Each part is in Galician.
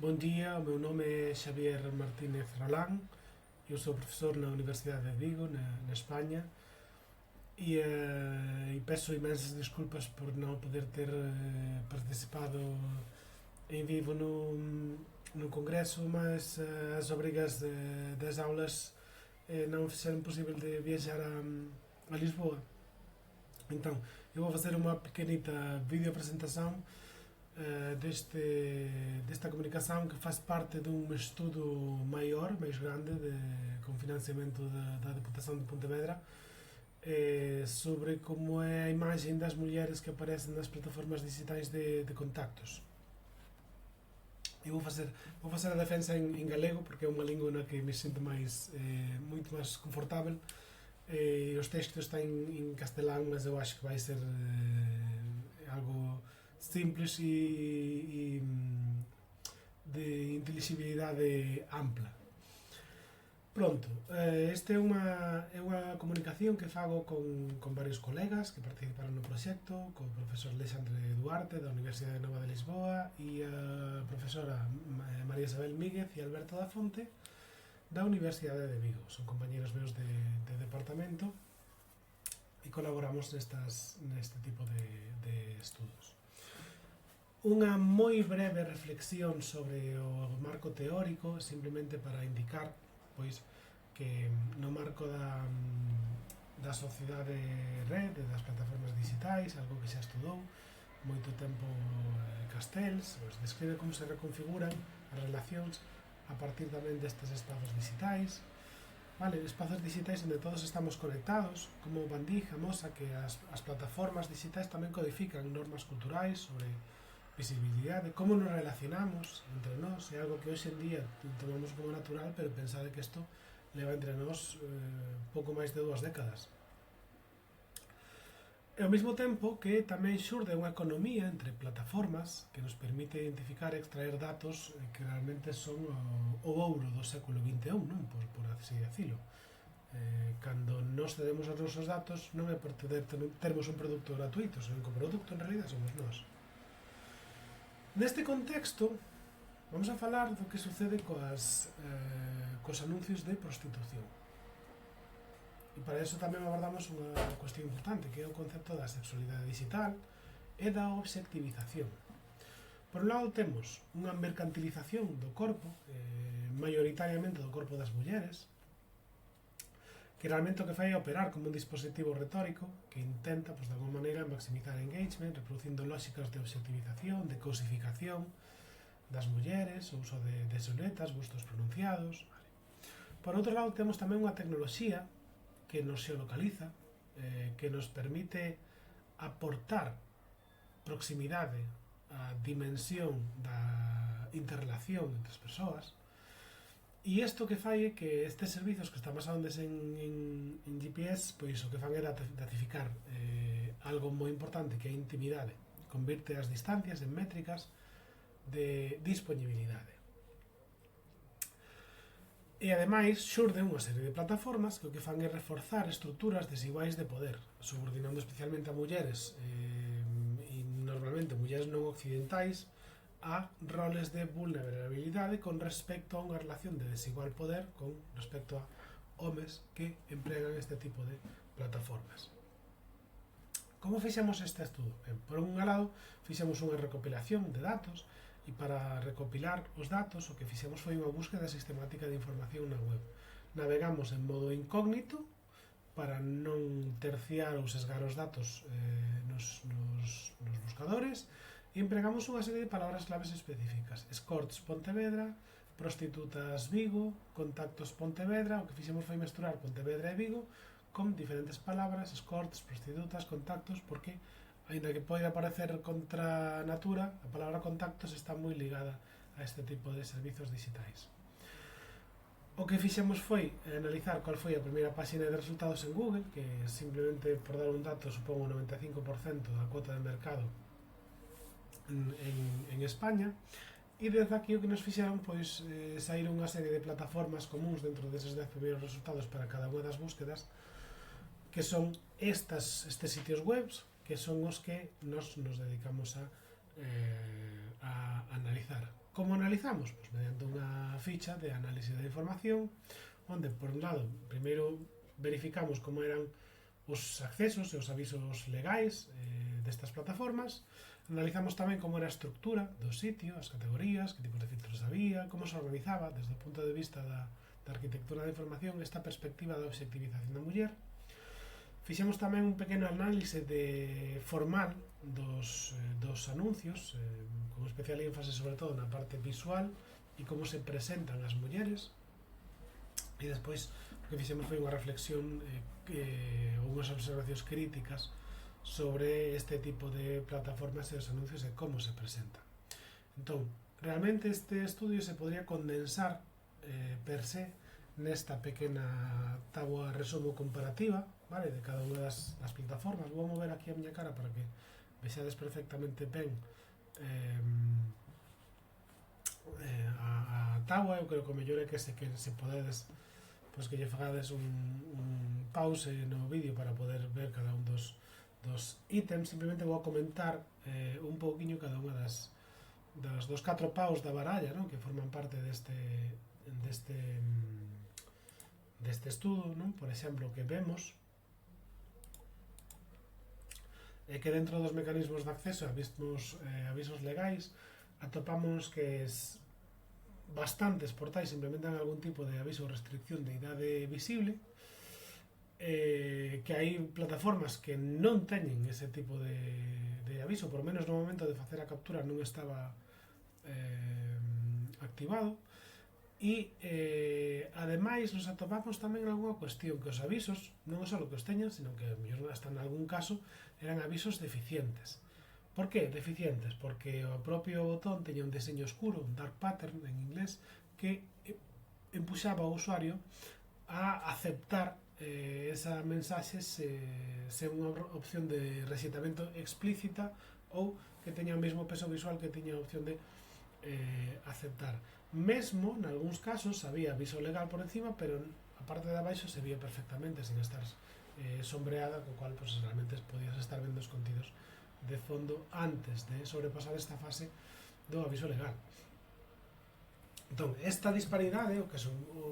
Bon día, o meu nome é Xavier Martínez Rolán, eu sou profesor na Universidade de Vigo, na España, e peço imensas desculpas por non poder ter participado en vivo no congreso, mas as obrigas das aulas non fixeron posible de viaxar a Lisboa. Entón, eu vou facer unha pequenita videopresentación desta comunicación que faz parte dun estudo maior, máis grande, con financiamento da Deputación de Pontevedra, sobre como é a imaxe das mulleres que aparecen nas plataformas digitais de contactos. Eu vou facer a defensa en galego porque é unha lingua na que me sinto moito máis confortável. Os textos están en castelán, mas eu acho que vai ser algo simples e de intelixibilidade ampla. Pronto, esta é unha comunicación que fago con varios colegas que participaron no proxecto, co profesor Alexandre Duarte da Universidade Nova de Lisboa e a profesora María Isabel Míguez e Alberto da Fonte da Universidade de Vigo. Son compañeros meus de departamento e colaboramos neste tipo de estudos. Unha moi breve reflexión sobre o marco teórico, simplemente para indicar pois que no marco da sociedade rede, das plataformas digitais, algo que xa estudou moito tempo Castells, pois describe como se reconfiguran as relacións a partir tamén destes espazos digitais, vale, espazos digitais onde todos estamos conectados, como Van Dijk amosa que as plataformas digitais tamén codifican normas culturais sobre visibilidade, como nos relacionamos entre nós, é algo que hoxe en día tomamos como natural, pero pensade que isto leva entre nós pouco máis de 2 décadas. E ao mesmo tempo que tamén xurde unha economía entre plataformas que nos permite identificar e extraer datos que realmente son o ouro do século XXI, non? Por así decirlo. Cando nos cedemos os nosos datos non é por termos un produto gratuito, senón que o produto en realidad somos nós. Neste contexto, vamos a falar do que sucede cos anuncios de prostitución. E para iso tamén abordamos unha cuestión importante, que é o concepto da sexualidade digital e da obxectivización. Por un lado temos unha mercantilización do corpo, maioritariamente do corpo das mulleres, que realmente o que fai é operar como un dispositivo retórico que intenta, de alguma maneira, maximizar engagement, reproducindo lógicas de obxectivización, de cosificación das mulleres, o uso de siluetas, bustos pronunciados. Por outro lado, temos tamén unha tecnoloxía que nos xeolocaliza, que nos permite aportar proximidade á dimensión da interrelación entre as persoas. E isto que fai é que estes servizos que están basados en GPS, pois o que fan é datificar algo moi importante que é a intimidade. Convirte as distancias en métricas de disponibilidade. E ademais xurde unha serie de plataformas que o que fan é reforzar estruturas desiguais de poder, subordinando especialmente a mulleres e normalmente mulleres non occidentais a roles de vulnerabilidade con respecto a unha relación de desigual poder con respecto a homes que empregan este tipo de plataformas. Como fixemos este estudo? Por un lado, fixemos unha recopilación de datos e para recopilar os datos o que fixemos foi unha búsqueda sistemática de información na web. Navegamos en modo incógnito para non terciar ou sesgar os datos nos buscadores e empregamos unha serie de palabras claves específicas. Escorts Pontevedra, prostitutas Vigo, contactos Pontevedra. O que fixemos foi mesturar Pontevedra e Vigo con diferentes palabras, escorts, prostitutas, contactos, porque, aínda que poida parecer contra natura, a palabra contactos está moi ligada a este tipo de servizos digitais. O que fixemos foi analizar cual foi a primeira páxina de resultados en Google, que simplemente, por dar un dato, supón o 95% da cuota de mercado en España, e desde aquí o que nos fixeron pois saír unha serie de plataformas comuns dentro deses 10 primeiros resultados para cada unha das búsquedas, que son estes sitios webs, que son os que nos dedicamos a analizar. Como analizamos? Pois mediante unha ficha de análise da información, onde, por un lado, primeiro verificamos como eran os accesos e os avisos legais destas plataformas, analizamos tamén como era a estructura do sitio, as categorías, que tipos de filtros había, como se organizaba desde o punto de vista da arquitectura da información, esta perspectiva da obxectivización da muller. Fixemos tamén un pequeno análise formal dos anuncios, con especial énfasis sobre todo na parte visual e como se presentan as mulleres. E despois o que fixemos foi unha reflexión ou unhas observacións críticas sobre este tipo de plataformas e os anuncios e como se presentan. Entón, realmente este estudio se podría condensar per se nesta pequena táboa resumo comparativa, vale, de cada unha das plataformas. Vou mover aquí a miña cara para que vexades perfectamente ben a táboa. Eu creo que o mellor é que se podedes, pois que lle fagades un pause no vídeo para poder ver cada un dos ítems. Simplemente vou a comentar un pouquiño cada unha dos 4 paus da baralla, non? Que forman parte deste estudo, non? Por exemplo, que vemos é que dentro dos mecanismos de acceso a avisos legais atopamos que bastantes portais implementan algún tipo de aviso ou restricción de idade visible, que hai plataformas que non teñen ese tipo de aviso, por menos no momento de facer a captura non estaba activado. E ademais nos atopamos tamén algunha cuestión, que os avisos non é só que os teñan, sino que mellor hasta en algún caso eran avisos deficientes. Por que deficientes? Porque o propio botón teña un deseño oscuro, un dark pattern en inglés, que empuxaba ao usuario a aceptar esa mensaxe se unha opción de rexeitamento explícita ou que teña o mesmo peso visual que teña a opción de aceptar. Mesmo, nalgúns casos, había aviso legal por encima, pero a parte de abaixo se vía perfectamente sin estar sombreada, co cual pues, realmente podías estar vendo os contidos de fondo antes de sobrepasar esta fase do aviso legal. Entón, esta disparidade o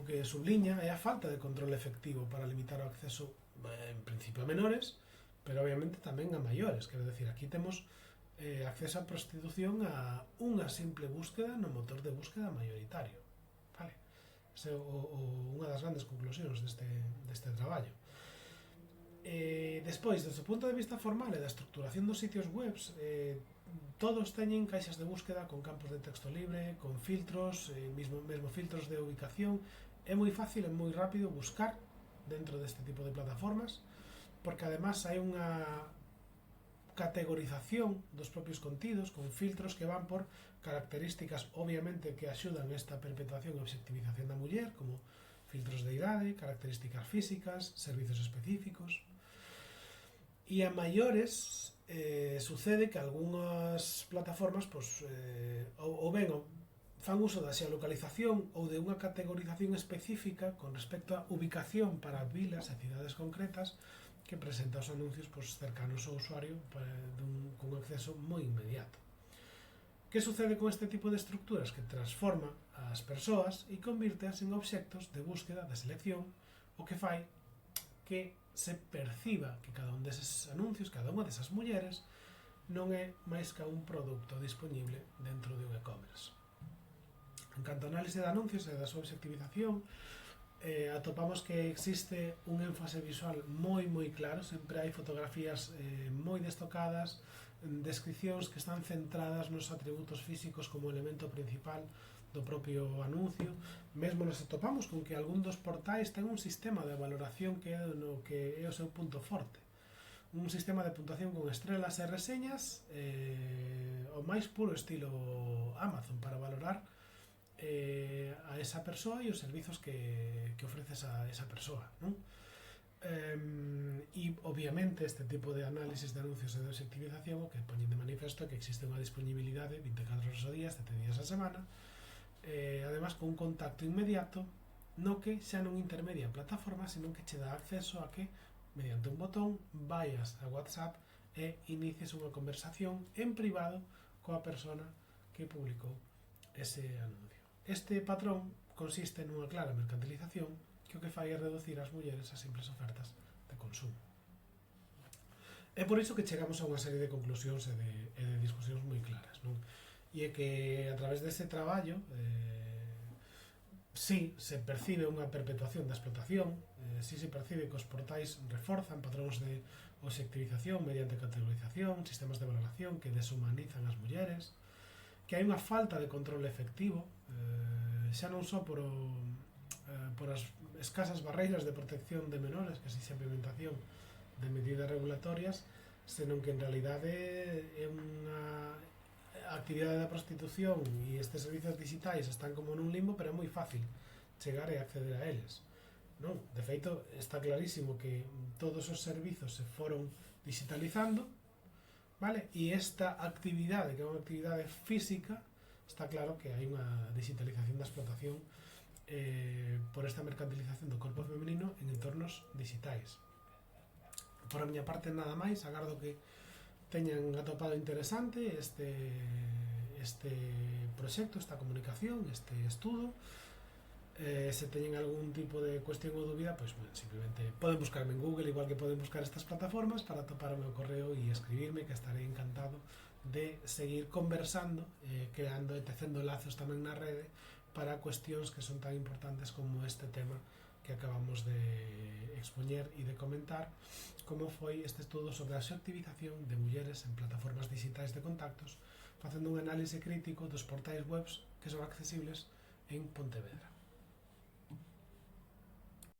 que subliña é a falta de control efectivo para limitar o acceso en principio a menores, pero obviamente tamén a maiores. Quero decir, aquí temos acceso á prostitución a unha simple búsqueda no motor de búsqueda maioritario. Vale? Esa é unha das grandes conclusións deste traballo. Despois, desde o punto de vista formal e da estructuración dos sitios webs, todos teñen caixas de búsqueda con campos de texto libre, con filtros, mesmo filtros de ubicación. É moi fácil e moi rápido buscar dentro deste tipo de plataformas, porque además hai unha categorización dos propios contidos con filtros que van por características obviamente que axudan esta perpetuación e obxectivización da muller, como filtros de idade, características físicas, servizos específicos. E a maiores sucede que algunhas plataformas pues, ou ben fan uso da xeolocalización ou de unha categorización específica con respecto a ubicación para vilas e cidades concretas que presenta os anuncios pues, cercanos ao usuario con un acceso moi inmediato. Que sucede con este tipo de estructuras? Que transforma as persoas e convírteas en obxectos de búsqueda, de selección, o que fai que se perciba que cada un deses anuncios, cada unha desas mulleres, non é máis que un produto disponible dentro de un e-commerce. En canto a análise de anuncios e da súa obxectivización, atopamos que existe un énfase visual moi claro, sempre hai fotografías moi destocadas, descripcións que están centradas nos atributos físicos como elemento principal do propio anuncio. Mesmo nos atopamos con que algún dos portais ten un sistema de valoración que é o seu punto forte, un sistema de puntuación con estrelas e reseñas o máis puro estilo Amazon para valorar a esa persoa e os servizos que ofrece esa persoa, non? E obviamente este tipo de análisis de anuncios e de obxectivización o que poñen de manifesto é que existe unha disponibilidade 24 horas ao día, 7 días a semana, además con un contacto inmediato no que xa non intermedia a plataforma, sino que che dá acceso a que mediante un botón vayas a WhatsApp e inicies unha conversación en privado coa persona que publicou ese anuncio. Este patrón consiste nunha clara mercantilización que o que fai é reducir as mulleres a simples ofertas de consumo. É por iso que chegamos a unha serie de conclusións e de discusións moi claras, non? E é que a través dese traballo sí se percibe unha perpetuación da explotación, sí se percibe que os portais reforzan patróns de obxectivización mediante categorización, sistemas de valoración que deshumanizan as mulleres, que hai unha falta de control efectivo, xa non só por as escasas barreiras de protección de menores que exixe a implementación de medidas regulatorias, senón que en realidade é unha actividade da prostitución e estes servizos digitais están como nun limbo, pero é moi fácil chegar e acceder a eles, non? De feito, está clarísimo que todos os servizos se foron digitalizando, vale? E esta actividade, que é unha actividade física, está claro que hai unha digitalización da explotación por esta mercantilización do corpo femenino en entornos digitais. Por a miña parte nada máis, agardo que teñan atopado interesante este proxecto, esta comunicación, este estudo. Se teñen algún tipo de cuestión ou dúbida, pois simplemente poden buscarme en Google, igual que poden buscar estas plataformas, para atopar o meu correo e escribirme, que estaré encantado de seguir conversando, creando e tecendo lazos tamén na rede para cuestións que son tan importantes como este tema que acabamos de expoñer e de comentar, como foi este estudo sobre a xactivización de mulleres en plataformas digitais de contactos, facendo un análise crítico dos portais webs que son accesibles en Pontevedra.